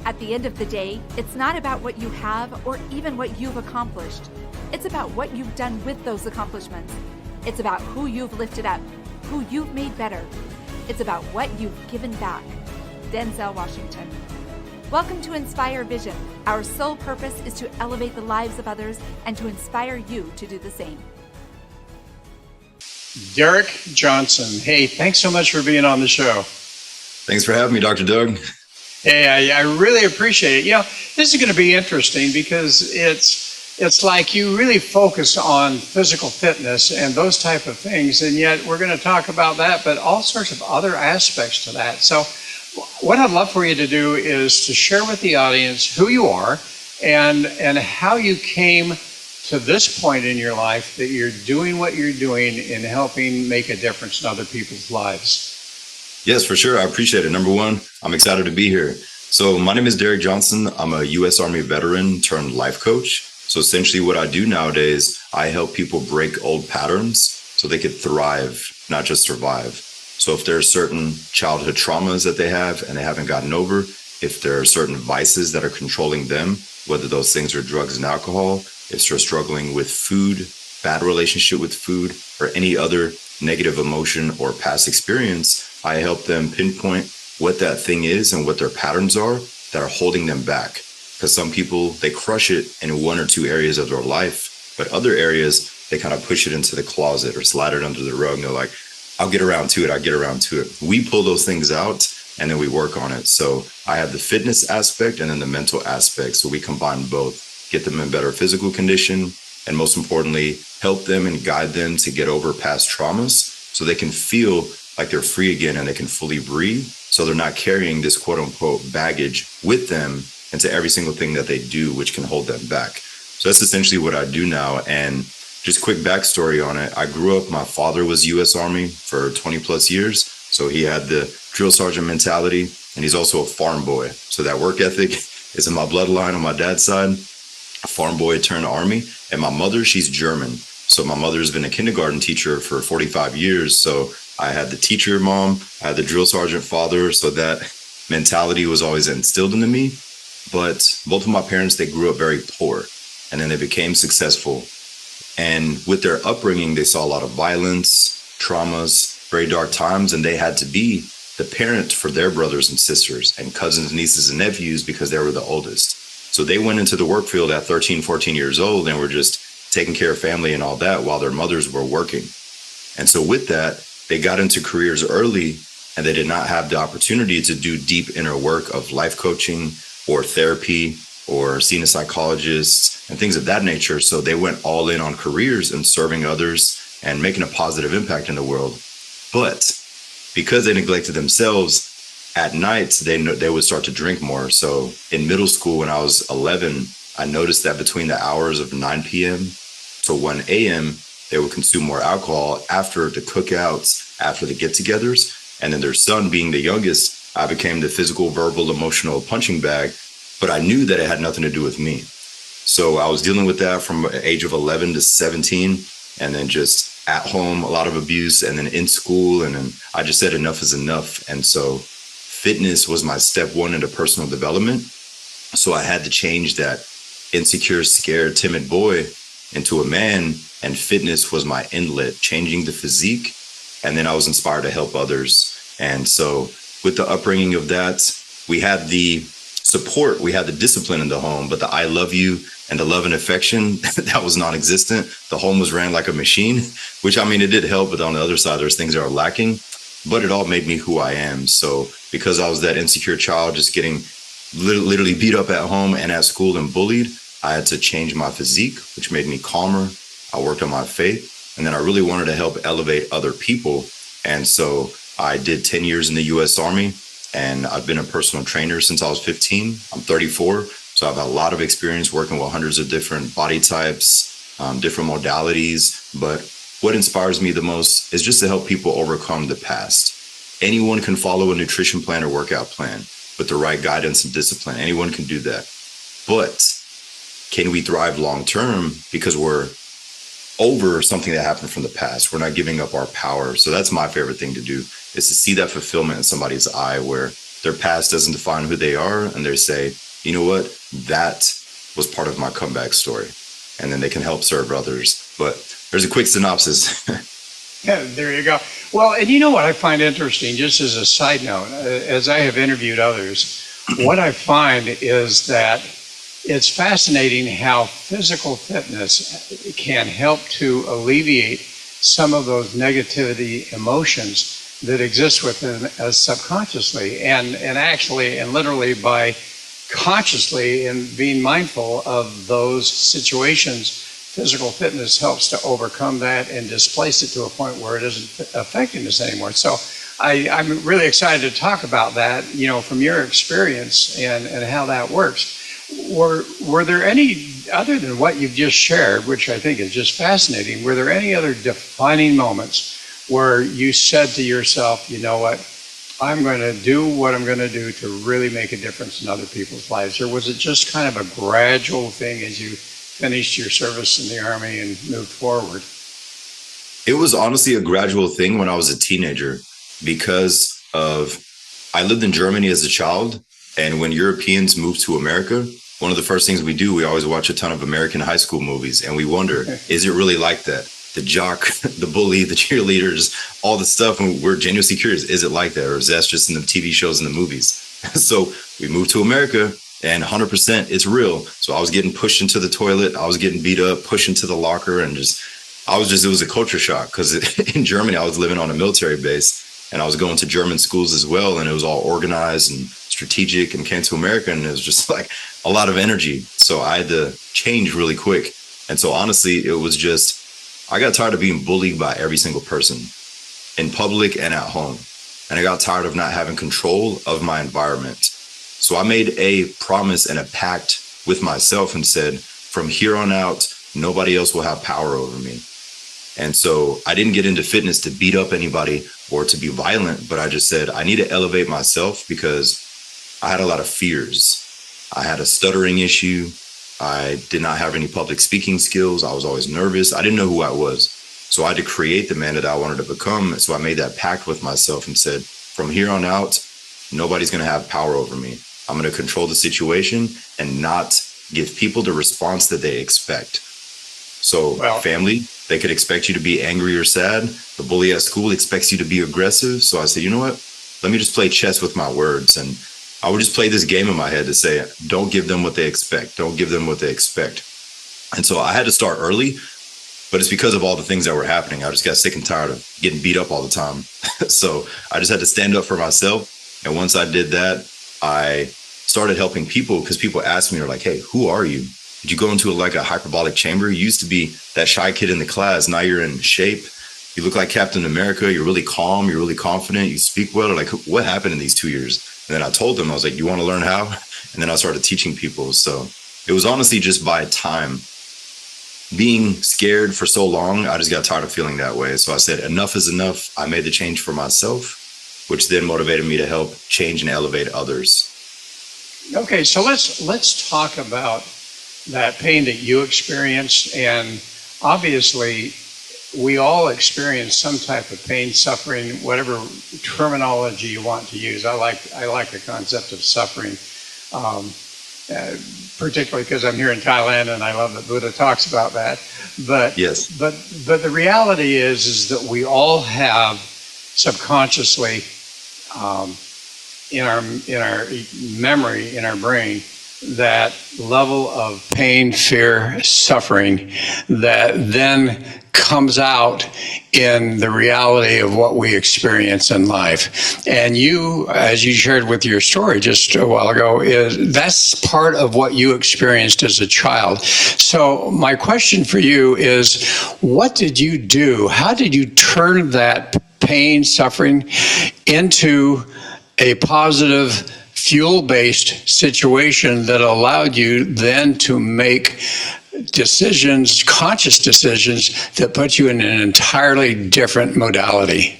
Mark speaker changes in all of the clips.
Speaker 1: At the end of the day, it's not about what you have or even what you've accomplished. It's about what you've done with those accomplishments. It's about who you've lifted up, who you've made better. It's about what you've given back. Denzel Washington. Welcome to Inspire Vision. Our sole purpose is to elevate the lives of others and to inspire you to do the same.
Speaker 2: Derick Johnson. Hey, thanks so much for being on the show.
Speaker 3: Thanks for having me, Dr. Doug.
Speaker 2: Hey, I really appreciate it. You know, this is going to be interesting because it's like you really focus on physical fitness and those type of things, and yet we're going to talk about that, but all sorts of other aspects to that. So what I'd love for you to do is to share with the audience who you are and how you came to this point in your life that you're doing what you're doing in helping make a difference in other people's lives.
Speaker 3: Yes, for sure. I appreciate it. Number one, I'm excited to be here. So my name is Derick Johnson. I'm a U.S. Army veteran turned life coach. So essentially what I do nowadays, I help people break old patterns so they could thrive, not just survive. So if there are certain childhood traumas that they have and they haven't gotten over, if there are certain vices that are controlling them, whether those things are drugs and alcohol, if they're struggling with food, bad relationship with food, or any other negative emotion or past experience, I help them pinpoint what that thing is and what their patterns are that are holding them back. Because some people, they crush it in one or two areas of their life, but other areas, they kind of push it into the closet or slide it under the rug. And they're like, I'll get around to it. We pull those things out and then we work on it. So I have the fitness aspect and then the mental aspect. So we combine both, get them in better physical condition, and most importantly, help them and guide them to get over past traumas so they can feel like they're free again and they can fully breathe. So they're not carrying this quote unquote baggage with them into every single thing that they do, which can hold them back. So that's essentially what I do now. And just quick backstory on it. I grew up, my father was U.S. Army for 20 plus years. So he had the drill sergeant mentality, and he's also a farm boy. So that work ethic is in my bloodline on my dad's side, a farm boy turned Army. And my mother, she's German. So my mother's been a kindergarten teacher for 45 years. So I had the teacher mom, I had the drill sergeant father. So that mentality was always instilled into me. But both of my parents, they grew up very poor and then they became successful. And with their upbringing, they saw a lot of violence, traumas, very dark times, and they had to be the parent for their brothers and sisters and cousins, nieces, and nephews because they were the oldest. So they went into the work field at 13, 14 years old and were just taking care of family and all that while their mothers were working. And so with that, they got into careers early and they did not have the opportunity to do deep inner work of life coaching or therapy or seeing a psychologist and things of that nature. So they went all in on careers and serving others and making a positive impact in the world. But because they neglected themselves, at night, they would start to drink more. So in middle school, when I was 11, I noticed that between the hours of 9 p.m. to 1 a.m., they would consume more alcohol after the cookouts, after the get-togethers. And then their son being the youngest, I became the physical, verbal, emotional punching bag. But I knew that it had nothing to do with me. So I was dealing with that from the age of 11 to 17, and then just at home, a lot of abuse, and then in school. And then I just said enough is enough. And so fitness was my step one into personal development. So I had to change that insecure, scared, timid boy into a man. And fitness was my inlet, changing the physique. And then I was inspired to help others. And so with the upbringing of that, we had the support, we had the discipline in the home, but the I love you and the love and affection, that was non-existent. The home was ran like a machine, which, I mean, it did help, but on the other side, there's things that are lacking, but it all made me who I am. So because I was that insecure child, just getting literally beat up at home and at school and bullied, I had to change my physique, which made me calmer. I worked on my faith, and then I really wanted to help elevate other people. And so I did 10 years in the U.S. Army, and I've been a personal trainer since I was 15. I'm 34, so I've had a lot of experience working with hundreds of different body types, different modalities. But what inspires me the most is just to help people overcome the past. Anyone can follow a nutrition plan or workout plan with the right guidance and discipline. Anyone can do that. But can we thrive long term because we're over something that happened from the past? We're not giving up our power. So that's my favorite thing to do, is to see that fulfillment in somebody's eye where their past doesn't define who they are, and they say, you know what, that was part of my comeback story. And then they can help serve others. But there's a quick synopsis.
Speaker 2: Yeah, there you go. Well, and you know what I find interesting, just as a side note, as I have interviewed others, what I find is that it's fascinating how physical fitness can help to alleviate some of those negativity emotions that exist within us subconsciously, and actually and literally by consciously and being mindful of those situations. Physical fitness helps to overcome that and displace it to a point where it isn't affecting us anymore. So I'm really excited to talk about that, from your experience and how that works. Were there any, other than what you've just shared, which I think is just fascinating, were there any other defining moments where you said to yourself, you know what, I'm going to do what I'm going to do to really make a difference in other people's lives? Or was it just kind of a gradual thing as you finished your service in the Army and moved forward?
Speaker 3: It was honestly a gradual thing when I was a teenager because I lived in Germany as a child. And when Europeans move to America, one of the first things we always watch a ton of American high school movies. And we wonder, is it really like that? The jock, the bully, the cheerleaders, all the stuff. And we're genuinely curious, is it like that? Or is that just in the TV shows and the movies? So we moved to America. And 100% it's real. So I was getting pushed into the toilet. I was getting beat up, pushed into the locker, and it was a culture shock because in Germany, I was living on a military base and I was going to German schools as well. And it was all organized and strategic, and came to America and it was just like a lot of energy. So I had to change really quick. And so honestly, it was just, I got tired of being bullied by every single person in public and at home. And I got tired of not having control of my environment. So I made a promise and a pact with myself and said, from here on out, nobody else will have power over me. And so I didn't get into fitness to beat up anybody or to be violent, but I just said, I need to elevate myself because I had a lot of fears. I had a stuttering issue. I did not have any public speaking skills. I was always nervous. I didn't know who I was. So I had to create the man that I wanted to become. So I made that pact with myself and said, from here on out, nobody's going to have power over me. I'm going to control the situation and not give people the response that they expect. So family, they could expect you to be angry or sad. The bully at school expects you to be aggressive. So I said, you know what? Let me just play chess with my words. And I would just play this game in my head to say, don't give them what they expect. Don't give them what they expect. And so I had to start early, but it's because of all the things that were happening. I just got sick and tired of getting beat up all the time. So I just had to stand up for myself. And once I did that, I started helping people because people asked me, they're like, hey, who are you? Did you go into a hyperbolic chamber? You used to be that shy kid in the class. Now you're in shape. You look like Captain America. You're really calm. You're really confident. You speak well. Like, what happened in these 2 years? And then I told them, I was like, you want to learn how? And then I started teaching people. So it was honestly just by time. Being scared for so long, I just got tired of feeling that way. So I said, enough is enough. I made the change for myself, which then motivated me to help change and elevate others.
Speaker 2: Okay, so let's talk about that pain that you experienced. And obviously, we all experience some type of pain, suffering, whatever terminology you want to use. I like the concept of suffering, particularly because I'm here in Thailand and I love that Buddha talks about that. But
Speaker 3: yes,
Speaker 2: but the reality is that we all have subconsciously in our memory, in our brain, that level of pain, fear, suffering that then comes out in the reality of what we experience in life. And you, as you shared with your story just a while ago, that's part of what you experienced as a child. So my question for you is, what did you do? How did you turn that pain, suffering into a positive fuel-based situation that allowed you then to make decisions, conscious decisions that put you in an entirely different modality?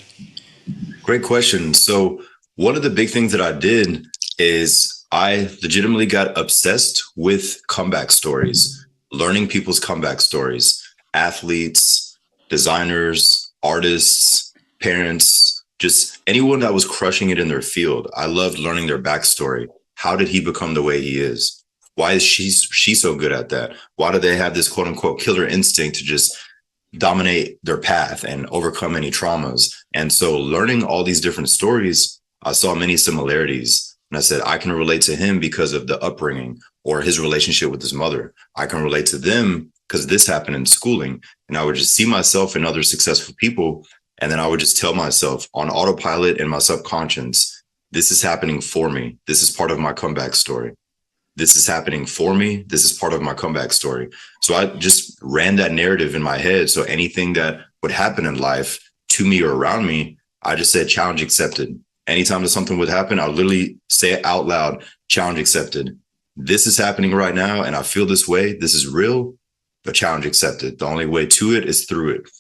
Speaker 3: Great question. So one of the big things that I did is I legitimately got obsessed with comeback stories, learning people's comeback stories, athletes, designers, artists, parents, just anyone that was crushing it in their field, I loved learning their backstory. How did he become the way he is? Why is she so good at that? Why do they have this quote unquote killer instinct to just dominate their path and overcome any traumas? And so learning all these different stories, I saw many similarities. And I said, I can relate to him because of the upbringing or his relationship with his mother. I can relate to them because this happened in schooling. And I would just see myself in other successful people. And then I would just tell myself on autopilot in my subconscious, this is happening for me. This is part of my comeback story. This is happening for me. This is part of my comeback story. So I just ran that narrative in my head. So anything that would happen in life to me or around me, I just said challenge accepted. Anytime that something would happen, I would literally say it out loud, challenge accepted. This is happening right now and I feel this way. This is real, but challenge accepted. The only way to it is through it.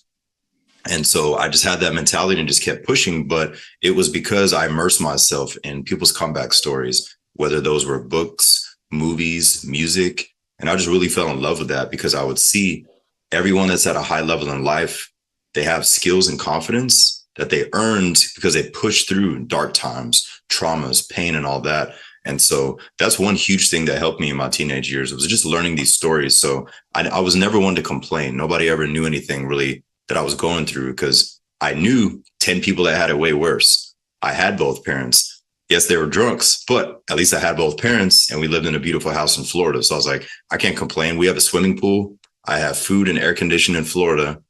Speaker 3: And so I just had that mentality and just kept pushing. But it was because I immersed myself in people's comeback stories, whether those were books, movies, music. And I just really fell in love with that because I would see everyone that's at a high level in life, they have skills and confidence that they earned because they pushed through dark times, traumas, pain, and all that. And so that's one huge thing that helped me in my teenage years. It was just learning these stories. So I was never one to complain. Nobody ever knew anything really that I was going through because I knew 10 people that had it way worse. I had both parents. Yes, they were drunks, but at least I had both parents and we lived in a beautiful house in Florida. So I was like, I can't complain. We have a swimming pool. I have food and air conditioning in Florida.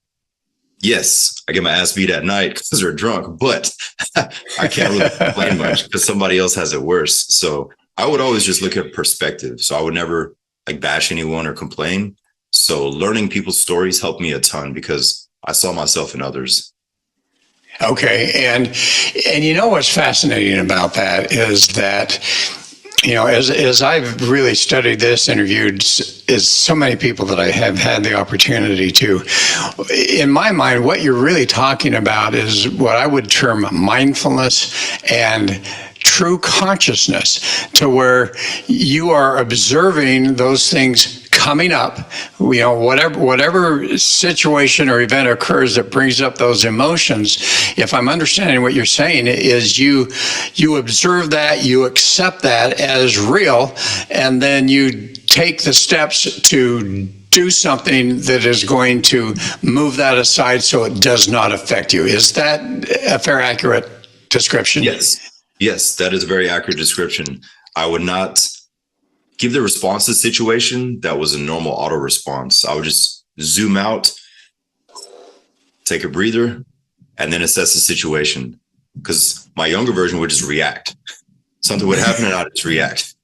Speaker 3: Yes, I get my ass beat at night because they're drunk, but I can't really complain much because somebody else has it worse. So I would always just look at perspective. So I would never like bash anyone or complain. So learning people's stories helped me a ton because I saw myself in others.
Speaker 2: Okay. And you know what's fascinating about that is that, you know, as I've really studied this, interviewed is so many people that I have had the opportunity to, in my mind, what you're really talking about is what I would term mindfulness and true consciousness, to where you are observing those things coming up, you know, whatever situation or event occurs that brings up those emotions. If I'm understanding what you're saying, is you observe that, you accept that as real, and then you take the steps to do something that is going to move that aside so it does not affect you. Is that a fair, accurate description?
Speaker 3: Yes, that is a very accurate description. I would not give the response to the situation that was a normal auto response. I would just zoom out, take a breather, and then assess the situation. Because my younger version would just react. Something would happen and I'd just react.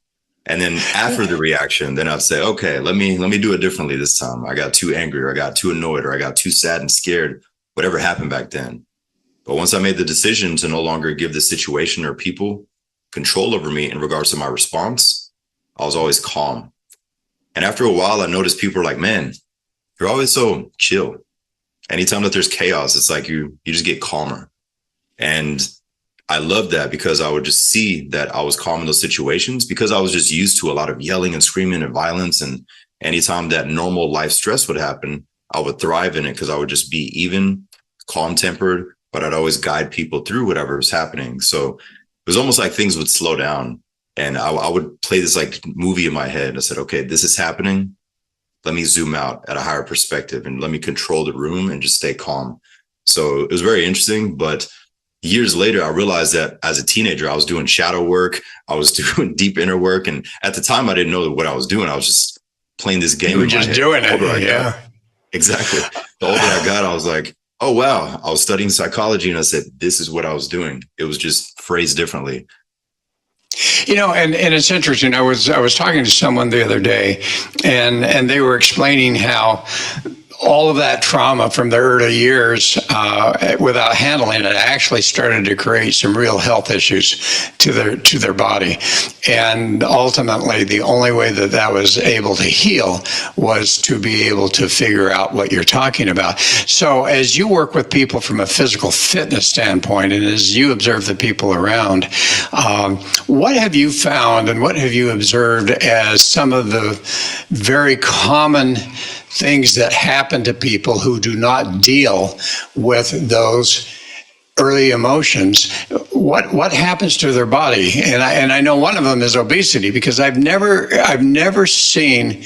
Speaker 3: And then after the reaction, then I'd say, okay, let me do it differently this time. I got too angry, or I got too annoyed, or I got too sad and scared, whatever happened back then. But once I made the decision to no longer give the situation or people control over me in regards to my response, I was always calm. And after a while, I noticed people were like, man, you're always so chill. Anytime that there's chaos, it's like you just get calmer. And I loved that because I would just see that I was calm in those situations because I was just used to a lot of yelling and screaming and violence. And anytime that normal life stress would happen, I would thrive in it because I would just be even, calm-tempered, but I'd always guide people through whatever was happening. So it was almost like things would slow down. And I would play this like movie in my head. I said, okay, this is happening. Let me zoom out at a higher perspective and let me control the room and just stay calm. So it was very interesting. But years later, I realized that as a teenager, I was doing shadow work. I was doing deep inner work. And at the time, I didn't know what I was doing. I was just playing this game.
Speaker 2: You were just doing it. Yeah,
Speaker 3: exactly. The older I got, I was like, oh, wow. I was studying psychology and I said, this is what I was doing. It was just phrased differently.
Speaker 2: You know, and it's interesting. I was talking to someone the other day, and they were explaining how all of that trauma from the early years, without handling it, actually started to create some real health issues to their body. And ultimately, the only way that was able to heal was to be able to figure out what you're talking about. So as you work with people from a physical fitness standpoint, and as you observe the people around, what have you found and what have you observed as some of the very common things that happen to people who do not deal with those early emotions, what happens to their body? And I know one of them is obesity, because I've never seen,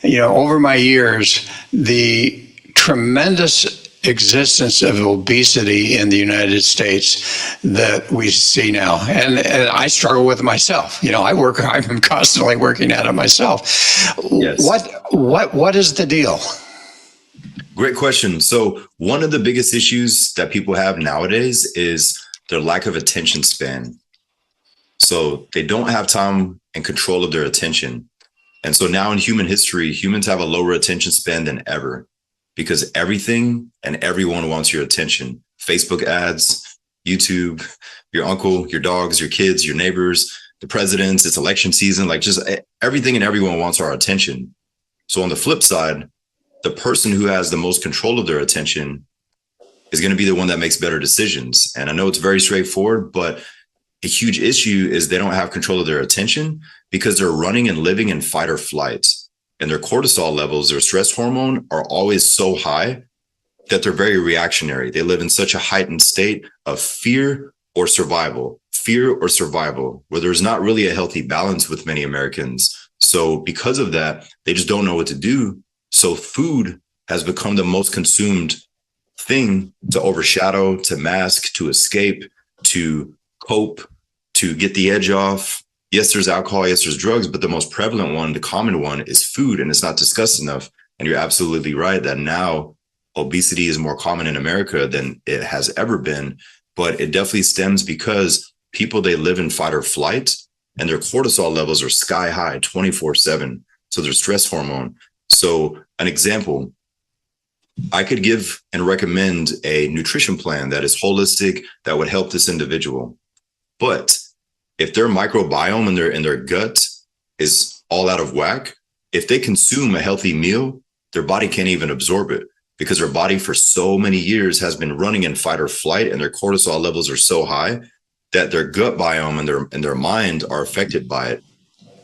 Speaker 2: over my years, the tremendous existence of obesity in the United States that we see now. And I struggle with it myself. I'm constantly working at it myself.
Speaker 3: Yes.
Speaker 2: What is the deal?
Speaker 3: Great question. So one of the biggest issues that people have nowadays is their lack of attention span. So they don't have time and control of their attention. And so now in human history, humans have a lower attention span than ever, because everything and everyone wants your attention. Facebook ads, YouTube, your uncle, your dogs, your kids, your neighbors, the presidents, it's election season, like just everything and everyone wants our attention. So on the flip side, the person who has the most control of their attention is going to be the one that makes better decisions. And I know it's very straightforward, but a huge issue is they don't have control of their attention because they're running and living in fight or flight. And their cortisol levels, their stress hormone, are always so high that they're very reactionary. They live in such a heightened state of fear or survival, where there's not really a healthy balance with many Americans. So because of that, they just don't know what to do. So food has become the most consumed thing to overshadow, to mask, to escape, to cope, to get the edge off. Yes, there's alcohol, yes, there's drugs, but the most prevalent one, the common one, is food, and it's not discussed enough. And you're absolutely right that now obesity is more common in America than it has ever been, but it definitely stems because people, they live in fight or flight, and their cortisol levels are sky high 24/7. So their stress hormone. So an example, I could give and recommend a nutrition plan that is holistic, that would help this individual. But if their microbiome in their gut is all out of whack, if they consume a healthy meal, their body can't even absorb it, because their body for so many years has been running in fight or flight, and their cortisol levels are so high that their gut biome and their mind are affected by it.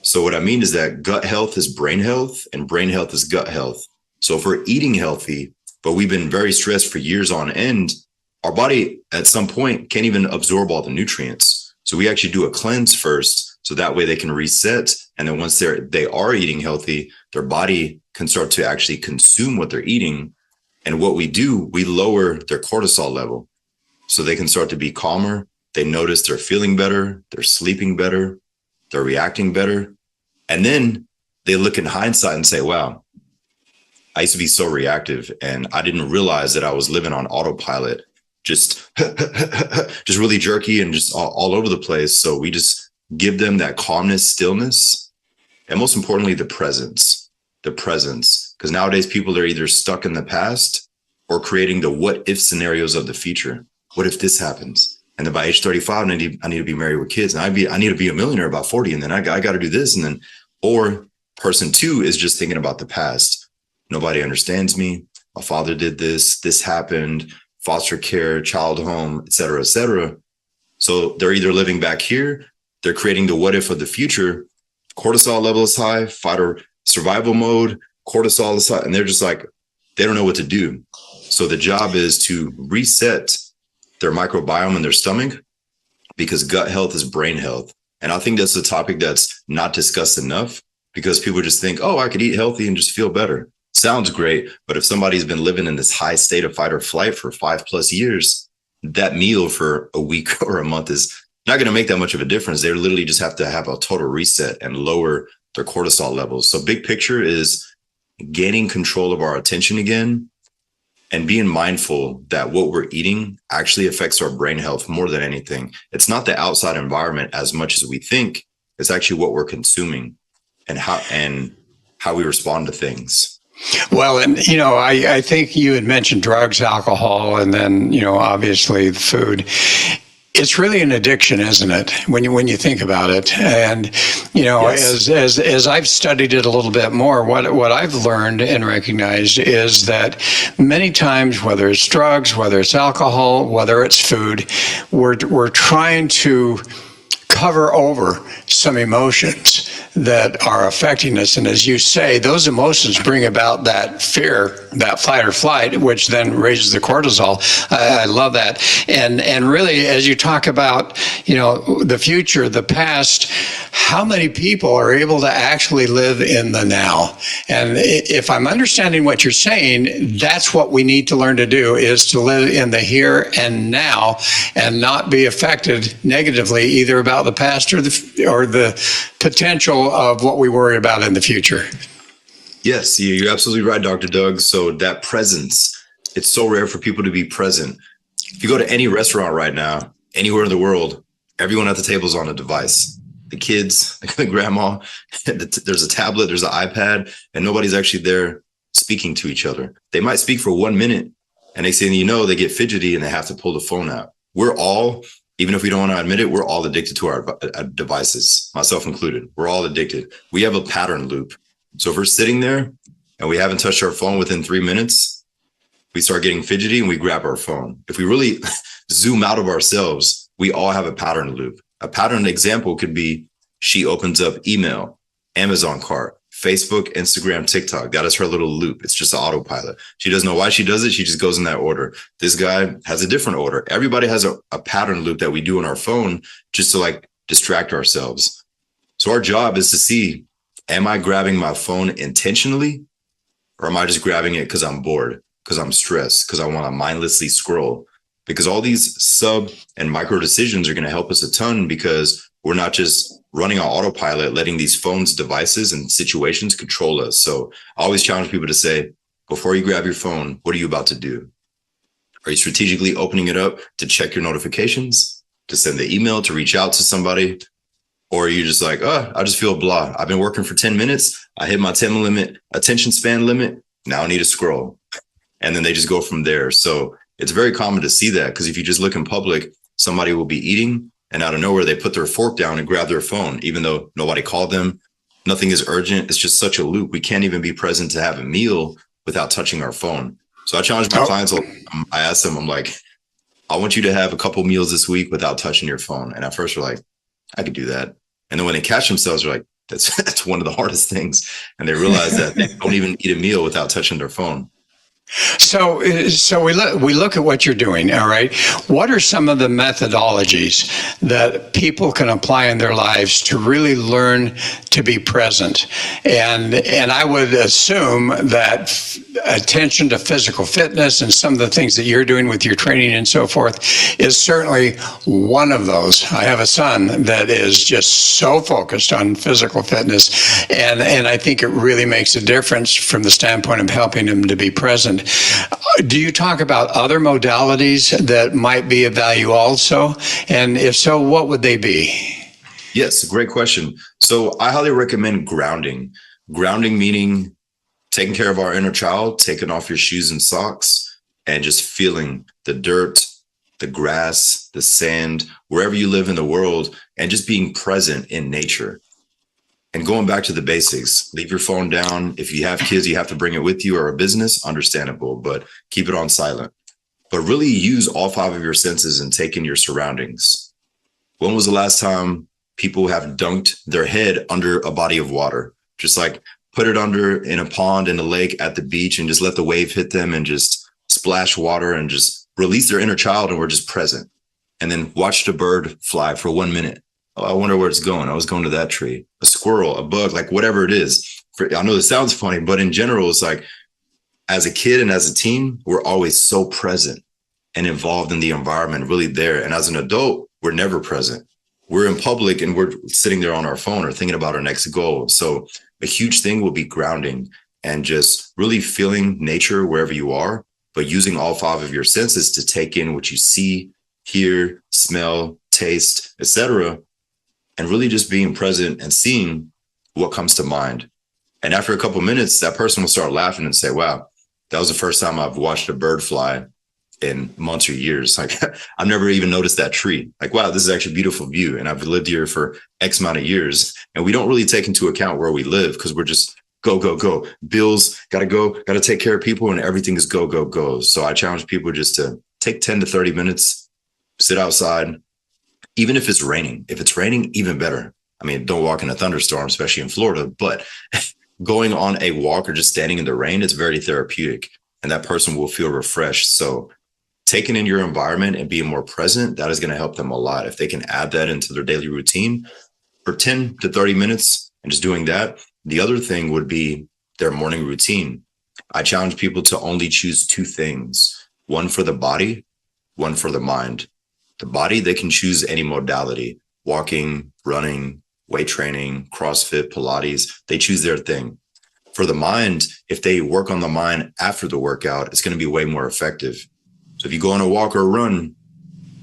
Speaker 3: So what I mean is that gut health is brain health, and brain health is gut health. So if we're eating healthy, but we've been very stressed for years on end, our body at some point can't even absorb all the nutrients. So we actually do a cleanse first, so that way they can reset. And then once they are eating healthy, their body can start to actually consume what they're eating. And what we do, we lower their cortisol level so they can start to be calmer. They notice they're feeling better, they're sleeping better, they're reacting better. And then they look in hindsight and say, wow, I used to be so reactive, and I didn't realize that I was living on autopilot, just really jerky and just all over the place. So we just give them that calmness, stillness, and most importantly, the presence. Because nowadays people are either stuck in the past or creating the what if scenarios of the future. What if this happens? And then by age 35, I need to be married with kids, and I need to be a millionaire about 40, and then I got to do this. And then, or person two is just thinking about the past. Nobody understands me. My father did this. This happened. Foster care, child home, et cetera, et cetera. So they're either living back here, they're creating the what if of the future. Cortisol level is high, fight or survival mode, cortisol is high, and they're just like, they don't know what to do. So the job is to reset their microbiome in their stomach, because gut health is brain health. And I think that's a topic that's not discussed enough, because people just think, oh, I could eat healthy and just feel better. Sounds great. But if somebody's been living in this high state of fight or flight for 5+ years, that meal for a week or a month is not going to make that much of a difference. They literally just have to have a total reset and lower their cortisol levels. So big picture is gaining control of our attention again, and being mindful that what we're eating actually affects our brain health more than anything. It's not the outside environment as much as we think. It's actually what we're consuming and how we respond to things.
Speaker 2: Well, and, I think you had mentioned drugs, alcohol, and then, obviously food. It's really an addiction, isn't it? When you think about it, and yes. as I've studied it a little bit more, what I've learned and recognized is that many times, whether it's drugs, whether it's alcohol, whether it's food, we're trying to cover over some emotions that are affecting us. And as you say, those emotions bring about that fear that fight or flight, which then raises the cortisol. I love that. And really, as you talk about, the future, the past, how many people are able to actually live in the now? And if I'm understanding what you're saying, that's what we need to learn to do, is to live in the here and now and not be affected negatively either about the past or the potential of what we worry about in the future.
Speaker 3: Yes, you're absolutely right, Dr. Doug. So that presence, it's so rare for people to be present. If you go to any restaurant right now, anywhere in the world, everyone at the table is on a device. The kids, the grandma, there's a tablet, there's an iPad, and nobody's actually there speaking to each other. They might speak for 1 minute, and next thing you know, they get fidgety and they have to pull the phone out. We're all, even if we don't want to admit it, we're all addicted to our devices, myself included. We're all addicted. We have a pattern loop. So if we're sitting there and we haven't touched our phone within 3 minutes, we start getting fidgety and we grab our phone. If we really zoom out of ourselves, we all have a pattern loop. A pattern example could be she opens up email, Amazon cart, Facebook, Instagram, TikTok. That is her little loop. It's just an autopilot. She doesn't know why she does it. She just goes in that order. This guy has a different order. Everybody has a pattern loop that we do on our phone just to distract ourselves. So our job is to see, am I grabbing my phone intentionally, or am I just grabbing it because I'm bored, because I'm stressed, because I want to mindlessly scroll? Because all these sub and micro decisions are going to help us a ton, because we're not just running on autopilot, letting these phones, devices, and situations control us. So I always challenge people to say, before you grab your phone, what are you about to do? Are you strategically opening it up to check your notifications, to send the email, to reach out to somebody? Or are you just like, I just feel blah. I've been working for 10 minutes. I hit my 10 attention span limit. Now I need to scroll. And then they just go from there. So it's very common to see that, because if you just look in public, somebody will be eating and out of nowhere, they put their fork down and grab their phone, even though nobody called them. Nothing is urgent. It's just such a loop. We can't even be present to have a meal without touching our phone. So I challenge my clients. I ask them, I'm like, I want you to have a couple meals this week without touching your phone. And at first we're like, I could do that. And then when they catch themselves, they're like, that's one of the hardest things. And they realize that they don't even eat a meal without touching their phone.
Speaker 2: So we look at what you're doing. All right. What are some of the methodologies that people can apply in their lives to really learn to be present? And I would assume that attention to physical fitness and some of the things that you're doing with your training and so forth is certainly one of those. I have a son that is just so focused on physical fitness, and I think it really makes a difference from the standpoint of helping him to be present. Do you talk about other modalities that might be of value also? And if so, what would they be?
Speaker 3: Yes, great question. So I highly recommend grounding. Grounding meaning taking care of our inner child, taking off your shoes and socks, and just feeling the dirt, the grass, the sand, wherever you live in the world, and just being present in nature. And going back to the basics, leave your phone down. If you have kids, you have to bring it with you, or a business, understandable, but keep it on silent. But really use all 5 of your senses and take in your surroundings. When was the last time people have dunked their head under a body of water? Just like put it under in a pond, in a lake, at the beach, and just let the wave hit them and just splash water and just release their inner child, and we're just present. And then watch the bird fly for 1 minute. Oh, I wonder where it's going. I was going to that tree. A squirrel, a bug, like whatever it is. I know this sounds funny, but in general, it's like as a kid and as a teen, we're always so present and involved in the environment, really there. And as an adult, we're never present. We're in public and we're sitting there on our phone or thinking about our next goal. So a huge thing will be grounding and just really feeling nature wherever you are, but using all 5 of your senses to take in what you see, hear, smell, taste, etc., and really just being present and seeing what comes to mind. And after a couple of minutes, that person will start laughing and say, wow, that was the first time I've watched a bird fly in months or years. Like I've never even noticed that tree. Like, wow, this is actually a beautiful view. And I've lived here for X amount of years. And we don't really take into account where we live because we're just go, go, go. Bills, got to take care of people, and everything is go, go, go. So I challenge people just to take 10 to 30 minutes, sit outside. Even if it's raining, even better. I mean, don't walk in a thunderstorm, especially in Florida, but going on a walk or just standing in the rain, it's very therapeutic. and that person will feel refreshed. So taking in your environment and being more present, that is going to help them a lot. If they can add that into their daily routine for 10 to 30 minutes and just doing that. The other thing would be their morning routine. I challenge people to only choose two things, one for the body, one for the mind. The body, they can choose any modality, walking, running, weight training, CrossFit, Pilates, they choose their thing. For the mind, if they work on the mind after the workout, it's going to be way more effective. So if you go on a walk or a run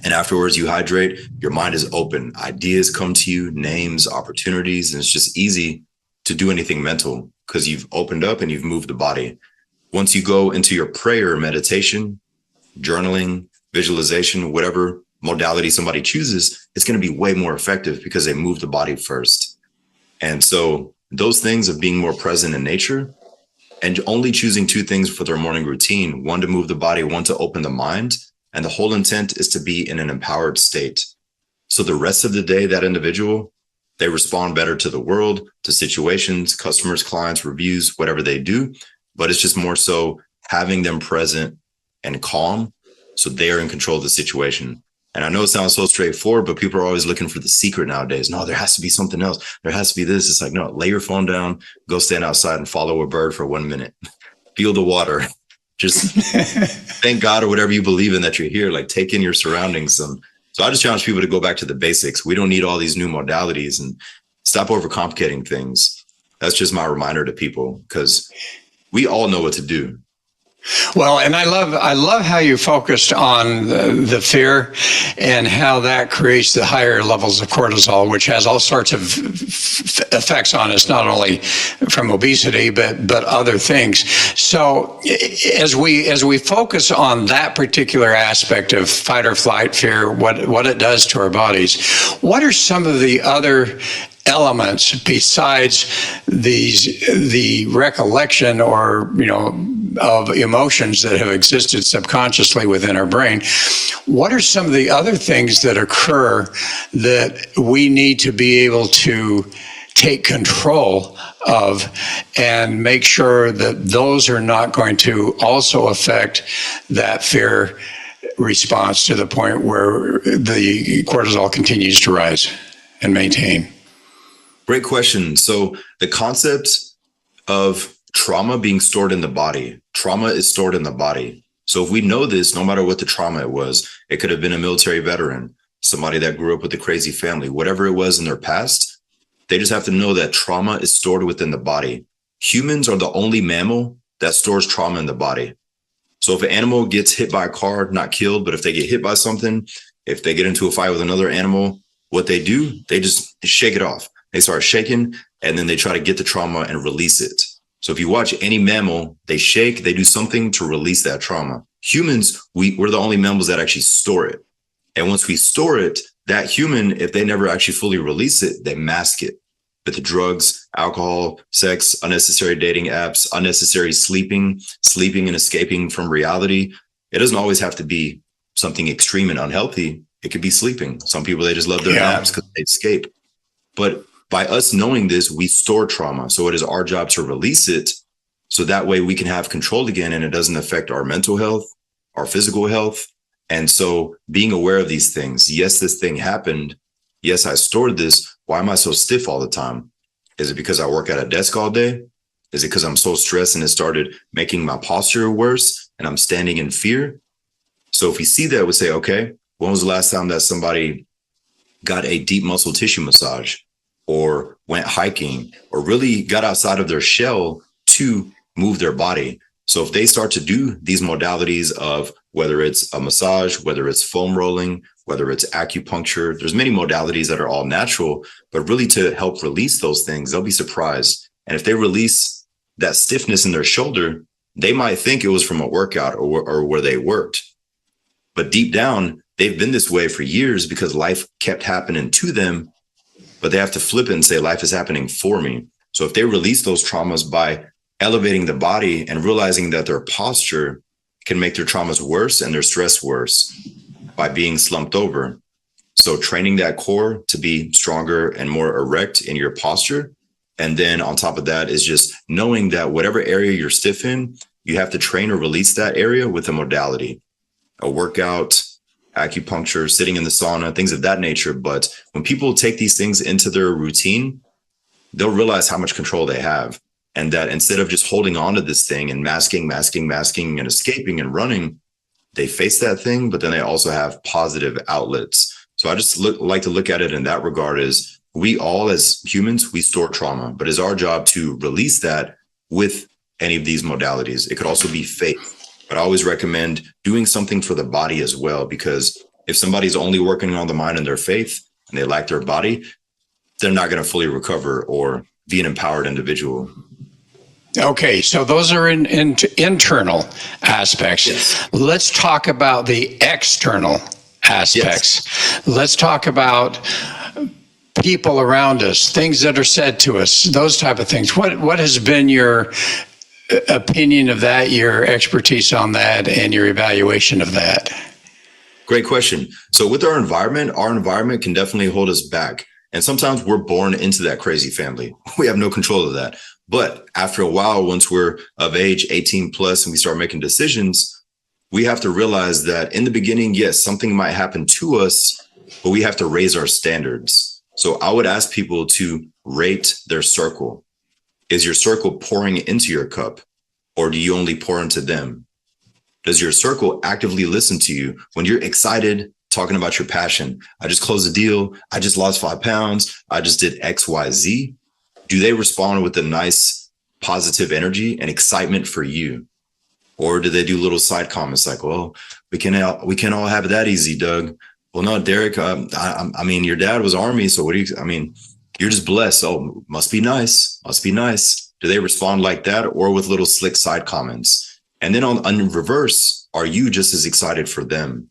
Speaker 3: and afterwards you hydrate, your mind is open. Ideas come to you, names, opportunities, and it's just easy to do anything mental because you've opened up and you've moved the body. Once you go into your prayer, meditation, journaling, visualization, whatever modality somebody chooses, it's going to be way more effective because they move the body first. And so those things of being more present in nature and only choosing two things for their morning routine, one to move the body, one to open the mind. And the whole intent is to be in an empowered state. So the rest of the day, that individual, they respond better to the world, to situations, customers, clients, reviews, whatever they do. But it's just more so having them present and calm so they are in control of the situation. And I know it sounds so straightforward, but people are always looking for the secret nowadays. No, there has to be something else. There has to be this. It's like, no, lay your phone down, go stand outside and follow a bird for 1 minute. Feel the water. Just thank God or whatever you believe in that you're here. Like take in your surroundings. So I just challenge people to go back to the basics. We don't need all these new modalities and stop overcomplicating things. That's just my reminder to people because we all know what to do.
Speaker 2: Well, and I love how you focused on the fear and how that creates the higher levels of cortisol, which has all sorts of effects on us, not only from obesity, but other things. So as we focus on that particular aspect of fight or flight fear, what it does to our bodies, what are some of the other elements besides the recollection or, of emotions that have existed subconsciously within our brain? What are some of the other things that occur that we need to be able to take control of and make sure that those are not going to also affect that fear response to the point where the cortisol continues to rise and maintain?
Speaker 3: Great question. So the concept of trauma being stored in the body, trauma is stored in the body. So if we know this, no matter what the trauma it was, it could have been a military veteran, somebody that grew up with a crazy family, whatever it was in their past, they just have to know that trauma is stored within the body. Humans are the only mammal that stores trauma in the body. So if an animal gets hit by a car, not killed, but if they get hit by something, if they get into a fight with another animal, what they do, they just shake it off. They start shaking and then they try to get the trauma and release it. So if you watch any mammal, they shake, they do something to release that trauma. Humans, we're the only mammals that actually store it. And once we store it, that human, if they never actually fully release it, they mask it with the drugs, alcohol, sex, unnecessary dating apps, unnecessary sleeping and escaping from reality. It doesn't always have to be something extreme and unhealthy. It could be sleeping. Some people, they just love their naps because they escape. But by us knowing this, we store trauma. So it is our job to release it so that way we can have control again and it doesn't affect our mental health, our physical health. And so being aware of these things, yes, this thing happened. Yes, I stored this. Why am I so stiff all the time? Is it because I work at a desk all day? Is it because I'm so stressed and it started making my posture worse and I'm standing in fear? So if we see that, we say, okay, when was the last time that somebody got a deep muscle tissue massage or went hiking or really got outside of their shell to move their body? So if they start to do these modalities of whether it's a massage, whether it's foam rolling, whether it's acupuncture, there's many modalities that are all natural, but really to help release those things, they'll be surprised. And if they release that stiffness in their shoulder, they might think it was from a workout or where they worked. But deep down, they've been this way for years because life kept happening to them, but they have to flip it and say, life is happening for me. So if they release those traumas by elevating the body and realizing that their posture can make their traumas worse and their stress worse by being slumped over. So training that core to be stronger and more erect in your posture. And then on top of that is just knowing that whatever area you're stiff in, you have to train or release that area with a modality, a workout, acupuncture, sitting in the sauna, things of that nature. But when people take these things into their routine, they'll realize how much control they have. And that instead of just holding on to this thing and masking and escaping and running, they face that thing, but then they also have positive outlets. So I just like to look at it in that regard as we all as humans, we store trauma, but it's our job to release that with any of these modalities. It could also be faith, but I always recommend doing something for the body as well, because if somebody's only working on the mind and their faith and they lack their body, they're not going to fully recover or be an empowered individual.
Speaker 2: Okay, so those are internal aspects.
Speaker 3: Yes.
Speaker 2: Let's talk about the external aspects. Yes. Let's talk about people around us, things that are said to us, those type of things. What has been your opinion of that, your expertise on that, and your evaluation of that?
Speaker 3: Great question. So with our environment can definitely hold us back. And sometimes we're born into that crazy family. We have no control of that. But after a while, once we're of age, 18 plus, and we start making decisions, we have to realize that in the beginning, yes, something might happen to us, but we have to raise our standards. So I would ask people to rate their circle. Is your circle pouring into your cup, or do you only pour into them? Does your circle actively listen to you when you're excited, talking about your passion? I just closed a deal. I just lost 5 pounds. I just did X, Y, Z. Do they respond with a nice positive energy and excitement for you? Or do they do little side comments like, well, we can't all have it that easy, Doug. Well, no, Derick, I mean, your dad was Army. So you're just blessed. Oh, must be nice. Must be nice. Do they respond like that, or with little slick side comments? And then on reverse, are you just as excited for them?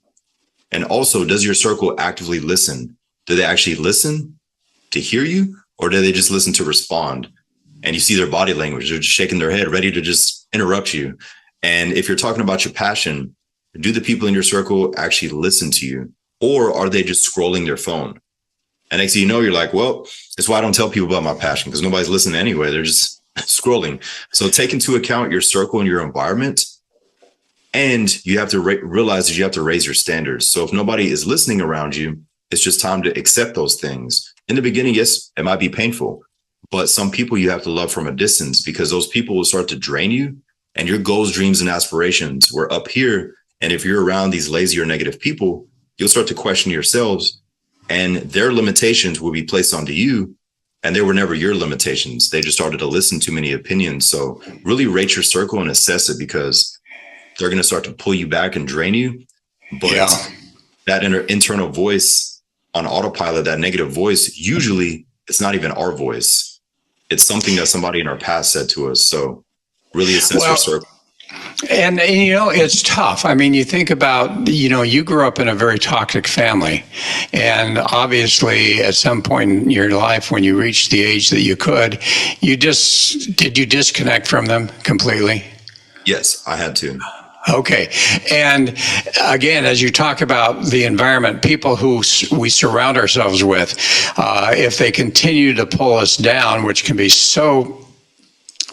Speaker 3: And also, does your circle actively listen? Do they actually listen to hear you, or do they just listen to respond? And you see their body language. They're just shaking their head, ready to just interrupt you. And if you're talking about your passion, do the people in your circle actually listen to you, or are they just scrolling their phone? And next thing you know, you're like, well, that's why I don't tell people about my passion, because nobody's listening anyway. They're just scrolling. So take into account your circle and your environment. And you have to realize that you have to raise your standards. So if nobody is listening around you, it's just time to accept those things. In the beginning, yes, it might be painful, but some people you have to love from a distance, because those people will start to drain you, and your goals, dreams, and aspirations were up here. And if you're around these lazy or negative people, you'll start to question yourselves, and their limitations will be placed onto you. And they were never your limitations. They just started to listen to many opinions. So really rate your circle and assess it, because they're going to start to pull you back and drain you. But that internal voice on autopilot, that negative voice, usually it's not even our voice. It's something that somebody in our past said to us. So really assess your circle.
Speaker 2: And, it's tough. I mean, you think about, you grew up in a very toxic family. And obviously, at some point in your life, when you reached the age that you could, did you disconnect from them completely?
Speaker 3: Yes, I had to.
Speaker 2: Okay. And again, as you talk about the environment, people who we surround ourselves with, if they continue to pull us down, which can be so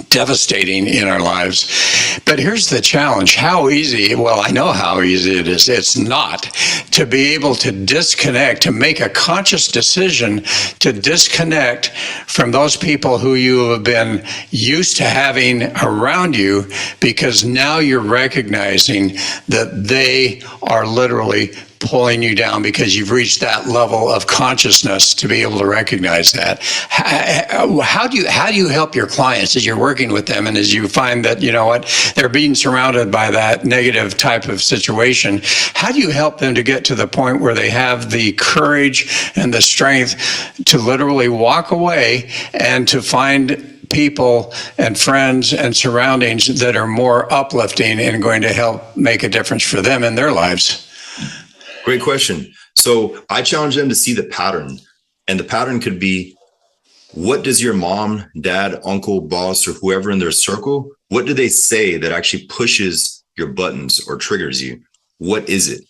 Speaker 2: devastating in our lives. But here's the challenge. How easy, well, I know how easy it is. It's not to be able to disconnect, to make a conscious decision to disconnect from those people who you have been used to having around you, because now you're recognizing that they are literally pulling you down, because you've reached that level of consciousness to be able to recognize that. How do you help your clients as you're working with them, and as you find that, they're being surrounded by that negative type of situation? How do you help them to get to the point where they have the courage and the strength to literally walk away and to find people and friends and surroundings that are more uplifting and going to help make a difference for them in their lives?
Speaker 3: Great question. So I challenge them to see the pattern, and the pattern could be, what does your mom, dad, uncle, boss, or whoever in their circle, what do they say that actually pushes your buttons or triggers you? What is it?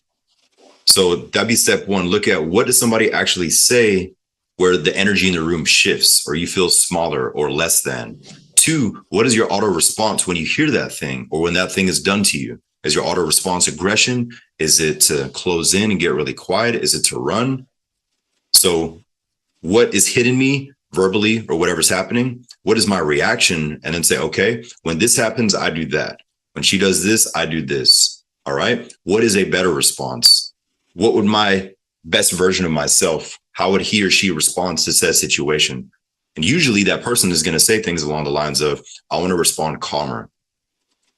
Speaker 3: So that'd be step one. Look at, what does somebody actually say where the energy in the room shifts, or you feel smaller or less than? 2, what is your auto response when you hear that thing or when that thing is done to you? Is your auto response aggression? Is it to close in and get really quiet? Is it to run? So what is hitting me verbally or whatever's happening? What is my reaction? And then say, okay, when this happens, I do that. When she does this, I do this. All right. What is a better response? What would my best version of myself, how would he or she respond to said situation? And usually that person is going to say things along the lines of, I want to respond calmer.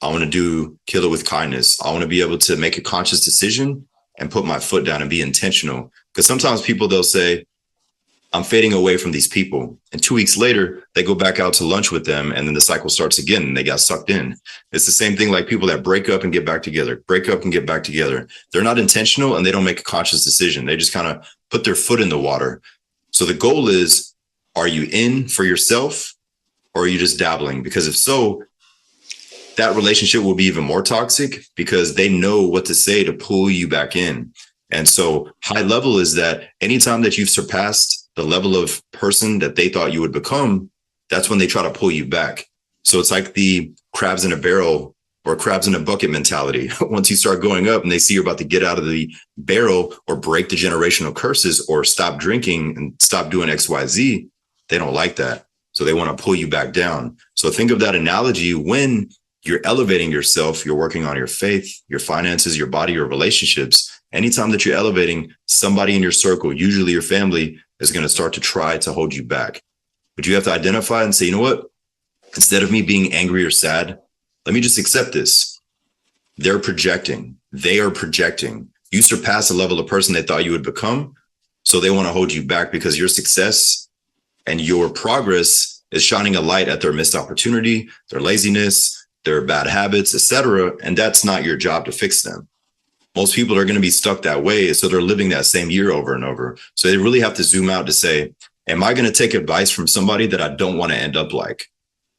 Speaker 3: I want to kill it with kindness. I want to be able to make a conscious decision and put my foot down and be intentional. Because sometimes people, they'll say, I'm fading away from these people. And 2 weeks later, they go back out to lunch with them. And then the cycle starts again and they got sucked in. It's the same thing like people that break up and get back together, break up and get back together. They're not intentional and they don't make a conscious decision. They just kind of put their foot in the water. So the goal is, are you in for yourself or are you just dabbling? Because if so, that relationship will be even more toxic because they know what to say to pull you back in. And so high level is that anytime that you've surpassed the level of person that they thought you would become, that's when they try to pull you back. So it's like the crabs in a barrel or crabs in a bucket mentality. Once you start going up and they see you're about to get out of the barrel or break the generational curses or stop drinking and stop doing XYZ, they don't like that. So they want to pull you back down. So think of that analogy when you're elevating yourself, you're working on your faith, your finances, your body, your relationships. Anytime that you're elevating, somebody in your circle, usually your family, is going to start to try to hold you back. But you have to identify and say, you know what? Instead of me being angry or sad, let me just accept this. They're projecting. They are projecting. You surpass the level of person they thought you would become. So they want to hold you back because your success and your progress is shining a light at their missed opportunity, their laziness, their bad habits, etc. And that's not your job to fix them. Most people are going to be stuck that way. So they're living that same year over and over. So they really have to zoom out to say, am I going to take advice from somebody that I don't want to end up like?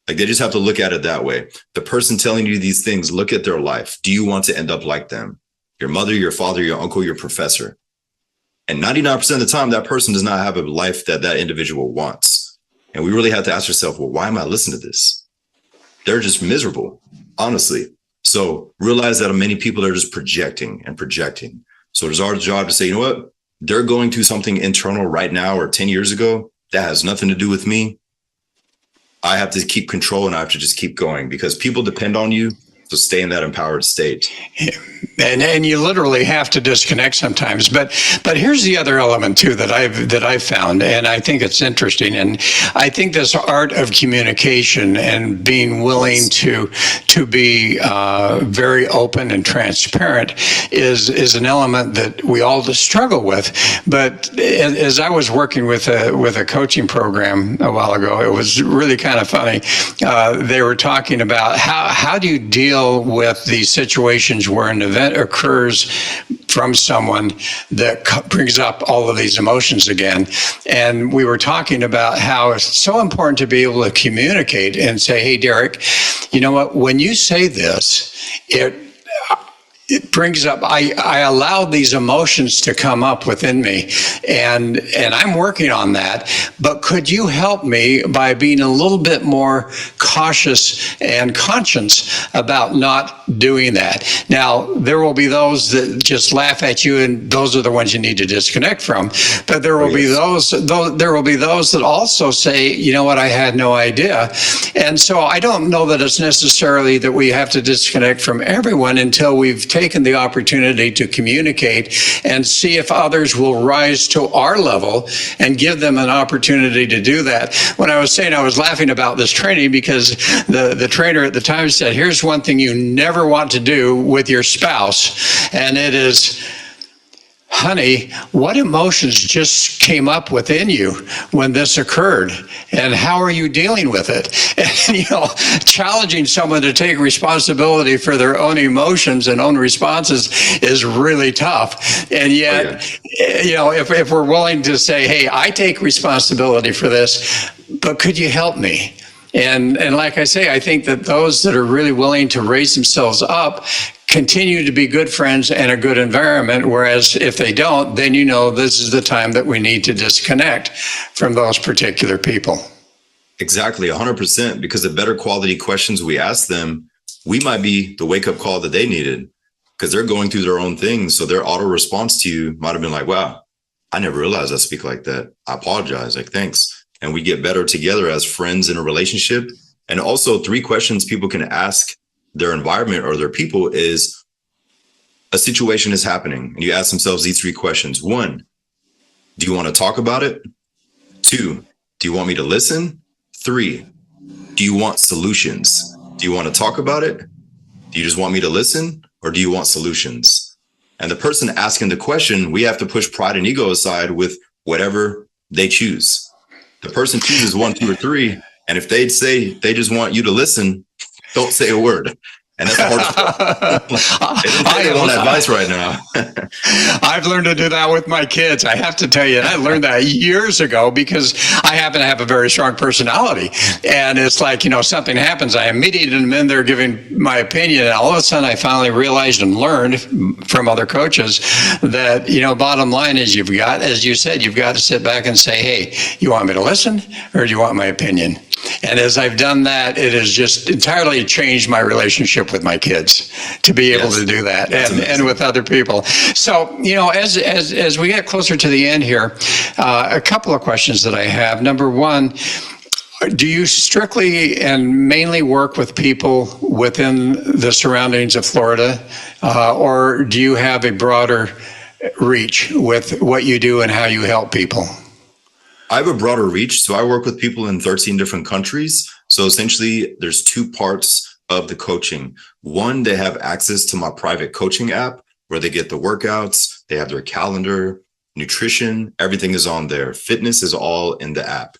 Speaker 3: Like they just have to look at it that way. The person telling you these things, look at their life. Do you want to end up like them? Your mother, your father, your uncle, your professor. And 99% of the time, that person does not have a life that that individual wants. And we really have to ask ourselves, well, why am I listening to this? They're just miserable, honestly. So realize that many people are just projecting and projecting. So it's our job to say, you know what? They're going through something internal right now or 10 years ago. That has nothing to do with me. I have to keep control and I have to just keep going because people depend on you. So stay in that empowered state.
Speaker 2: And you literally have to disconnect sometimes. But here's the other element too that I've found, and I think it's interesting. And I think this art of communication and being willing to be very open and transparent is an element that we all just struggle with. But as I was working with a coaching program a while ago, it was really kind of funny. They were talking about how do you deal with these situations where an event occurs from someone that brings up all of these emotions again. And we were talking about how it's so important to be able to communicate and say, hey, Derick, you know what, when you say this, it brings up, I allow these emotions to come up within me, and I'm working on that. But could you help me by being a little bit more cautious and conscious about not doing that? Now, there will be those that just laugh at you, and those are the ones you need to disconnect from. But there will be those that also say, you know what, I had no idea. And so I don't know that it's necessarily that we have to disconnect from everyone until we've taken the opportunity to communicate and see if others will rise to our level and give them an opportunity to do that. When I was saying I was laughing about this training because the trainer at the time said, here's one thing you never want to do with your spouse, and it is, honey, what emotions just came up within you when this occurred? And how are you dealing with it? And, challenging someone to take responsibility for their own emotions and own responses is really tough. And yet, if we're willing to say, hey, I take responsibility for this, but could you help me? And like I say, I think that those that are really willing to raise themselves up continue to be good friends and a good environment, whereas if they don't, then this is the time that we need to disconnect from those particular people.
Speaker 3: Exactly, 100%. Because the better quality questions we ask them, we might be the wake up call that they needed, because they're going through their own things. So their auto response to you might have been like, wow, I never realized I speak like that. I apologize. Like, thanks. And we get better together as friends in a relationship. And also, 3 questions people can ask their environment or their people is, a situation is happening, and you ask themselves these 3 questions. 1, do you want to talk about it? 2, do you want me to listen? 3, do you want solutions? Do you want to talk about it? Do you just want me to listen, or do you want solutions? And the person asking the question, we have to push pride and ego aside with whatever they choose. The person chooses 1, 2, or 3. And if they say they just want you to listen, don't say a word. And that's the hardest part. They want advice right now.
Speaker 2: I've learned to do that with my kids. I have to tell you, I learned that years ago because I happen to have a very strong personality. And it's like, something happens, I immediately am in there giving my opinion. And all of a sudden, I finally realized and learned from other coaches that, bottom line is you've got, as you said, you've got to sit back and say, hey, you want me to listen or do you want my opinion? And as I've done that, it has just entirely changed my relationship with my kids to be able to do that and with other people. So, as we get closer to the end here, a couple of questions that I have. Number 1, do you strictly and mainly work with people within the surroundings of Florida, or do you have a broader reach with what you do and how you help people?
Speaker 3: I have a broader reach. So I work with people in 13 different countries. So essentially, there's 2 parts of the coaching. 1, they have access to my private coaching app where they get the workouts, they have their calendar, nutrition, everything is on there. Fitness is all in the app.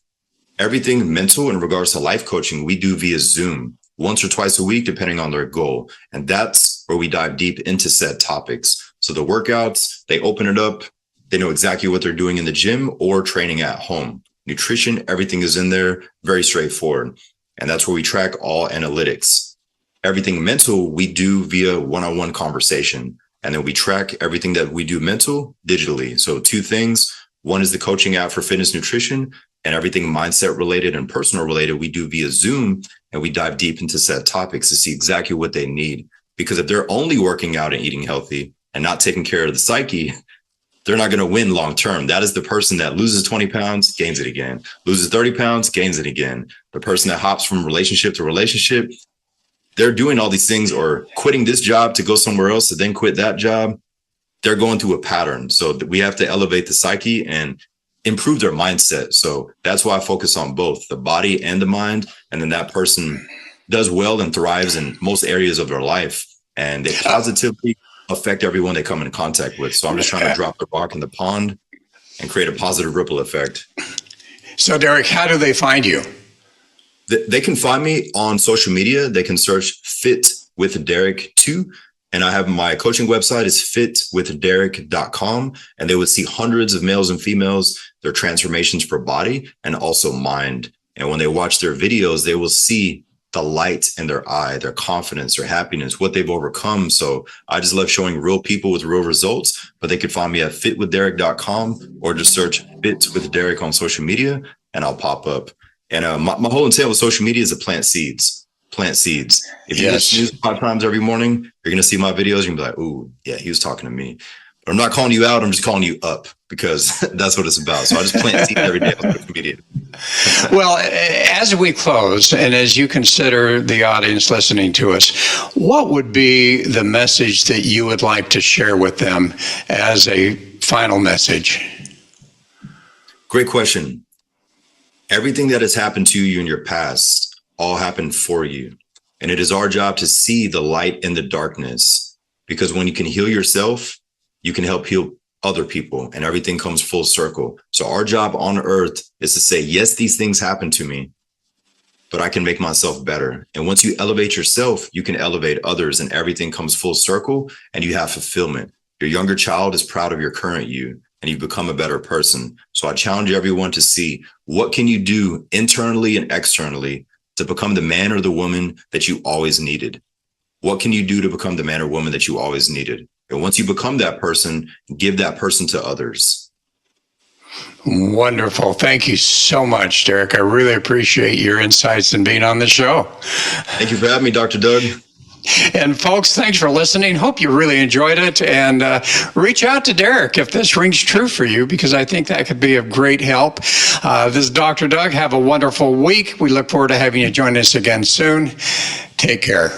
Speaker 3: Everything mental in regards to life coaching, we do via Zoom once or twice a week, depending on their goal. And that's where we dive deep into said topics. So the workouts, they open it up. They know exactly what they're doing in the gym or training at home. Nutrition, everything is in there, very straightforward. And that's where we track all analytics. Everything mental, we do via one-on-one conversation. And then we track everything that we do mental digitally. So 2 things. 1 is the coaching app for fitness, nutrition, and everything mindset related and personal related, we do via Zoom. And we dive deep into set topics to see exactly what they need. Because if they're only working out and eating healthy and not taking care of the psyche, they're not going to win long term. That is the person that loses 20 pounds, gains it again, loses 30 pounds, gains it again. The person that hops from relationship to relationship, they're doing all these things or quitting this job to go somewhere else to then quit that job. They're going through a pattern. So we have to elevate the psyche and improve their mindset. So that's why I focus on both the body and the mind. And then that person does well and thrives in most areas of their life. And they positively affect everyone they come in contact with. So I'm just trying to drop the rock in the pond and create a positive ripple effect.
Speaker 2: So Derick, how do they find you?
Speaker 3: They can find me on social media. They can search Fit with Derick 2. And I have my coaching website is fitwithderick.com. And they would see hundreds of males and females, their transformations for body and also mind. And when they watch their videos, they will see the light in their eye, their confidence, their happiness, what they've overcome. So I just love showing real people with real results, but they could find me at fitwithderick.com or just search Fit with Derick on social media and I'll pop up. And my whole intent with social media is to plant seeds. If you snooze 5 times every morning, you're going to see my videos. You're going to be like, ooh, yeah, he was talking to me. But I'm not calling you out. I'm just calling you up because that's what it's about. So I just plant seeds every day on social media.
Speaker 2: Well, as we close and as you consider the audience listening to us, what would be the message that you would like to share with them as a final message?
Speaker 3: Great question. Everything that has happened to you in your past all happened for you. And it is our job to see the light in the darkness, because when you can heal yourself, you can help heal other people and everything comes full circle. So our job on earth is to say, yes, these things happen to me, but I can make myself better. And once you elevate yourself, you can elevate others and everything comes full circle and you have fulfillment. Your younger child is proud of your current you and you become a better person. So I challenge everyone to see what can you do internally and externally to become the man or the woman that you always needed. What can you do to become the man or woman that you always needed? And once you become that person, give that person to others.
Speaker 2: Wonderful. Thank you so much, Derick. I really appreciate your insights and being on the show.
Speaker 3: Thank you for having me, Dr. Doug.
Speaker 2: And folks, thanks for listening. Hope you really enjoyed it. And reach out to Derick if this rings true for you, because I think that could be of great help. This is Dr. Doug. Have a wonderful week. We look forward to having you join us again soon. Take care.